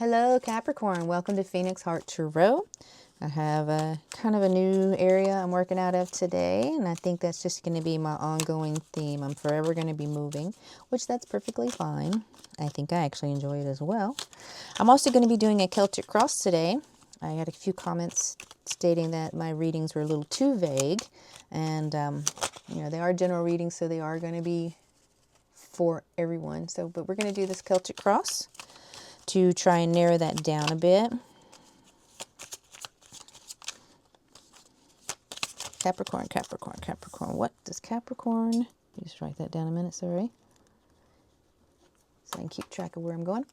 Hello Capricorn, welcome to Phoenix Heart Tarot. I have a kind of a new area I'm working out of today, and I think that's just going to be my ongoing theme. I'm forever going to be moving, which that's perfectly fine. I think I actually enjoy it as well. I'm also going to be doing a Celtic cross today. I had a few comments stating that my readings were a little too vague, and they are general readings, so they are going to be for everyone. But we're going to do this Celtic cross to try and narrow that down a bit. Capricorn, Capricorn, Capricorn. What does Capricorn... Just write that down a minute, sorry. So I can keep track of where I'm going.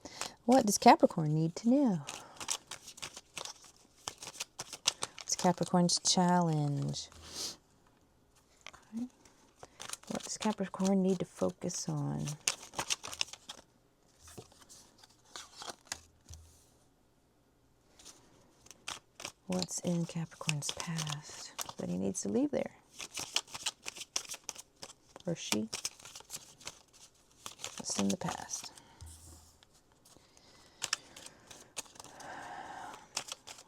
What does Capricorn need to know? What's Capricorn's challenge? Okay. What does Capricorn need to focus on? What's in Capricorn's past that he needs to leave there? Or she? What's in the past?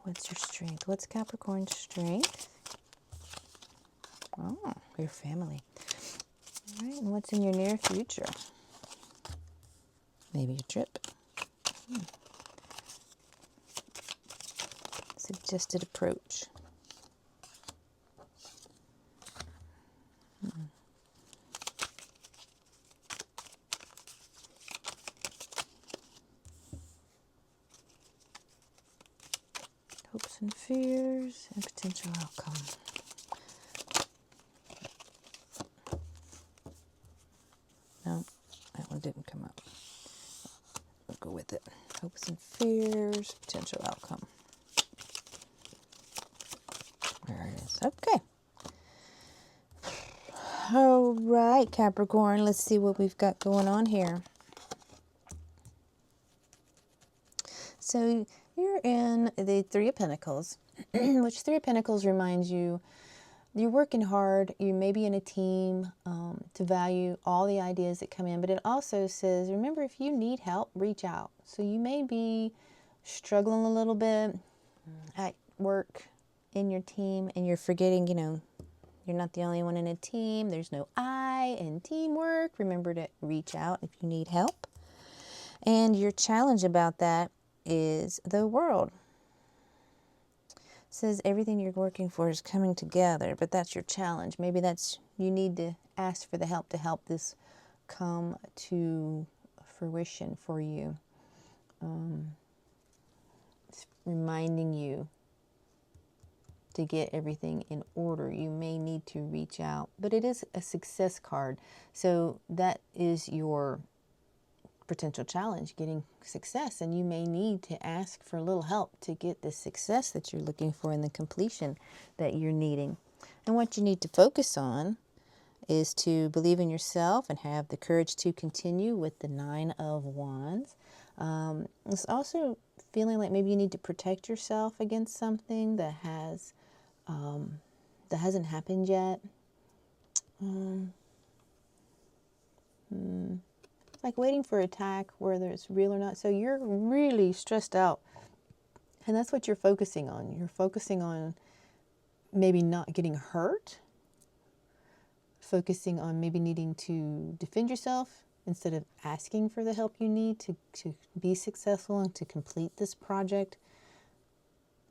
What's your strength? What's Capricorn's strength? Oh, your family. All right, and what's in your near future? Maybe a trip. Suggested approach. Hopes and fears and potential outcome. No, that one didn't come up. We'll go with it. Hopes and fears, potential outcome. There it is. Okay. All right, Capricorn. Let's see what we've got going on here. So you're in the Three of Pentacles, which Three of Pentacles reminds you you're working hard. You may be in a team to value all the ideas that come in, but it also says, remember, if you need help, reach out. So you may be struggling a little bit at work in your team, and you're forgetting, you're not the only one in a team. There's no I in teamwork. Remember to reach out if you need help. And your challenge about that is the world. It says everything you're working for is coming together, but that's your challenge. Maybe that's, you need to ask for the help to help this come to fruition for you. It's reminding you to get everything in order. You may need to reach out, but it is a success card. So that is your potential challenge, getting success, and you may need to ask for a little help to get the success that you're looking for and the completion that you're needing. And what you need to focus on is to believe in yourself and have the courage to continue with the Nine of Wands. It's also feeling like maybe you need to protect yourself against something that hasn't happened yet. Like waiting for attack, whether it's real or not. So you're really stressed out, and that's what you're focusing on. You're focusing on maybe not getting hurt, focusing on maybe needing to defend yourself instead of asking for the help you need to be successful and to complete this project.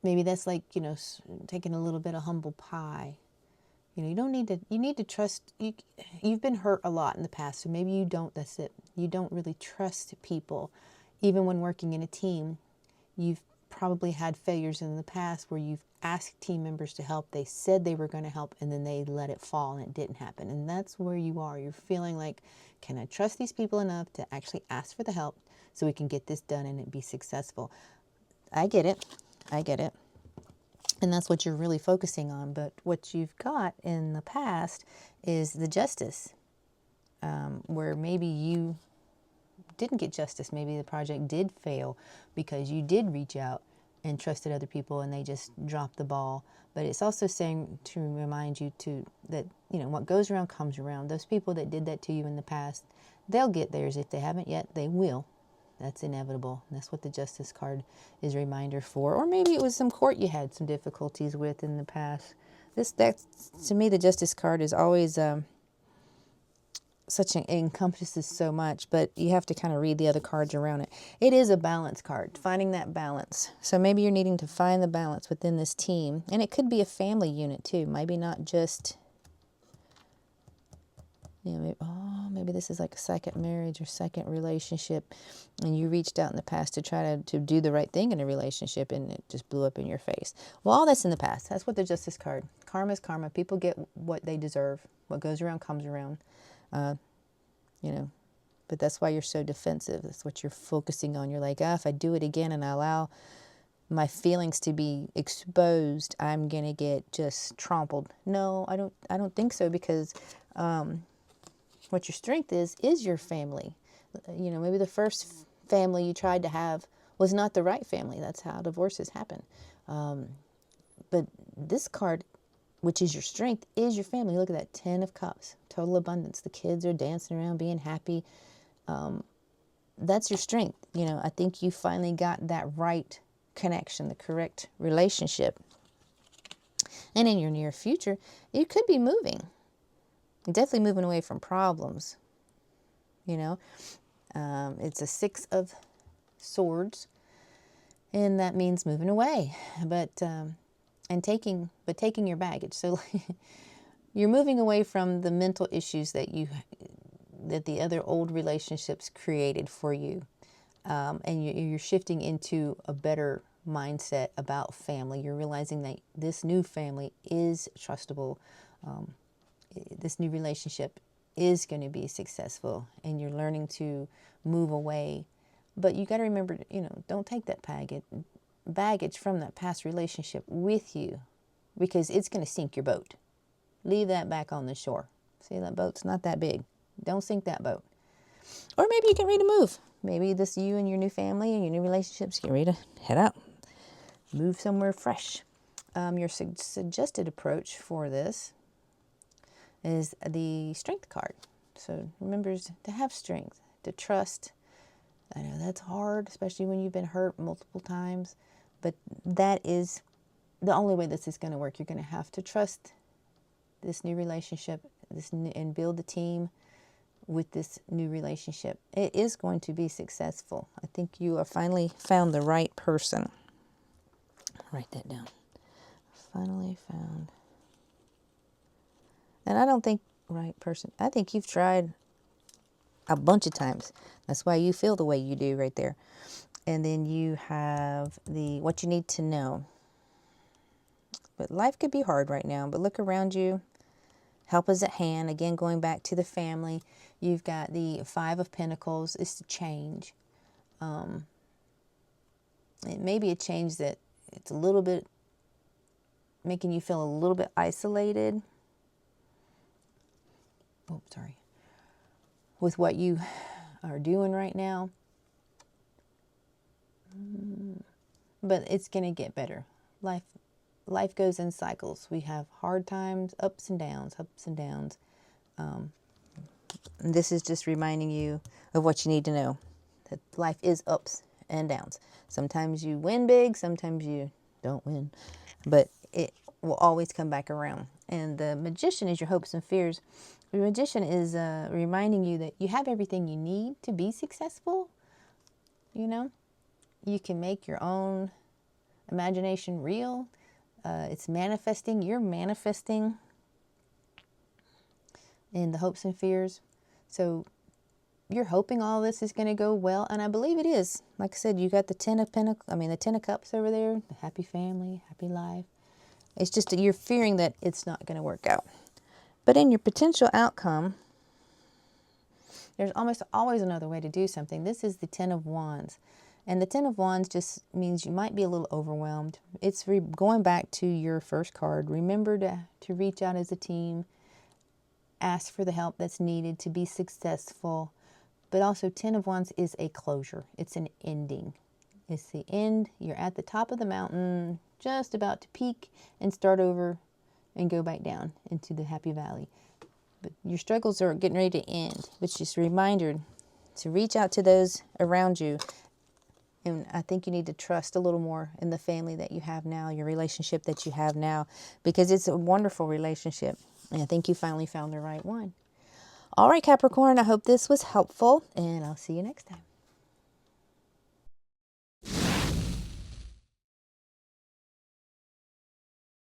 Maybe that's like, taking a little bit of humble pie. You don't need to, you need to trust, you've been hurt a lot in the past, so maybe you don't, that's it. You don't really trust people. Even when working in a team, you've probably had failures in the past where you've asked team members to help. They said they were going to help, and then they let it fall and it didn't happen. And that's where you are. You're feeling like, can I trust these people enough to actually ask for the help so we can get this done and it be successful? I get it. I get it. And that's what you're really focusing on. But what you've got in the past is the justice, where maybe you didn't get justice. Maybe the project did fail because you did reach out and trusted other people and they just dropped the ball. But it's also saying to remind you that what goes around comes around. Those people that did that to you in the past, they'll get theirs. If they haven't yet, they will. That's inevitable. That's what the Justice card is a reminder for. Or maybe it was some court you had some difficulties with in the past. That to me, the Justice card is always it encompasses so much, but you have to kind of read the other cards around it. It is a balance card, finding that balance. So maybe you're needing to find the balance within this team. And it could be a family unit too. Maybe not just, maybe this is like a second marriage or second relationship, and you reached out in the past to try to do the right thing in a relationship, and it just blew up in your face. Well, all that's in the past. That's what the Justice card. Karma is karma. People get what they deserve. What goes around comes around. But that's why you're so defensive. That's what you're focusing on. You're like, if I do it again and I allow my feelings to be exposed, I'm going to get just trampled. No, I don't think so, because what your strength is your family. Maybe the first family you tried to have was not the right family. That's how divorces happen. But this card, which is your strength, is your family. Look at that, 10 of Cups, total abundance. The kids are dancing around, being happy. That's your strength. I think you finally got that right connection, the correct relationship. And in your near future, you could be moving. Definitely moving away from problems. It's a 6 of Swords, and that means moving away. But taking your baggage. So you're moving away from the mental issues that the other old relationships created for you. And you're shifting into a better mindset about family. You're realizing that this new family is trustable. This new relationship is going to be successful, and you're learning to move away. But you got to remember, don't take that baggage from that past relationship with you, because it's going to sink your boat. Leave that back on the shore. See, that boat's not that big. Don't sink that boat. Or maybe you get ready to move. Maybe this you and your new family and your new relationships get ready to head out. Move somewhere fresh. Your suggested approach for this is the Strength card. So remember to have strength, to trust. I know that's hard, especially when you've been hurt multiple times, but that is the only way this is going to work. You're going to have to trust this new relationship, and build a team with this new relationship. It is going to be successful. I think you have finally found the right person. Write that down. Finally found. And I don't think right person. I think you've tried a bunch of times. That's why you feel the way you do right there. And then you have what you need to know. But life could be hard right now. But look around you. Help is at hand. Again, going back to the family. You've got the 5 of Pentacles. It's a change. It may be a change that it's a little bit making you feel a little bit isolated. Oh, sorry. With what you are doing right now. But it's going to get better. Life goes in cycles. We have hard times, ups and downs, ups and downs. And this is just reminding you of what you need to know. That life is ups and downs. Sometimes you win big, sometimes you don't win. But it will always come back around. And the Magician is your hopes and fears. The Magician is reminding you that you have everything you need to be successful. You can make your own imagination real. It's manifesting. You're manifesting in the hopes and fears. So you're hoping all this is going to go well, and I believe it is. Like I said, you got the 10 of Cups over there, the happy family, happy life. It's just that you're fearing that it's not going to work out. But in your potential outcome, there's almost always another way to do something. This is the 10 of Wands. And the 10 of Wands just means you might be a little overwhelmed. It's going back to your first card. Remember to reach out as a team. Ask for the help that's needed to be successful. But also 10 of Wands is a closure. It's an ending. It's the end. You're at the top of the mountain, just about to peak and start over and go back down into the happy valley. But your struggles are getting ready to end. It's just a reminder to reach out to those around you. And I think you need to trust a little more in the family that you have now, your relationship that you have now, because it's a wonderful relationship. And I think you finally found the right one. All right, Capricorn, I hope this was helpful, and I'll see you next time.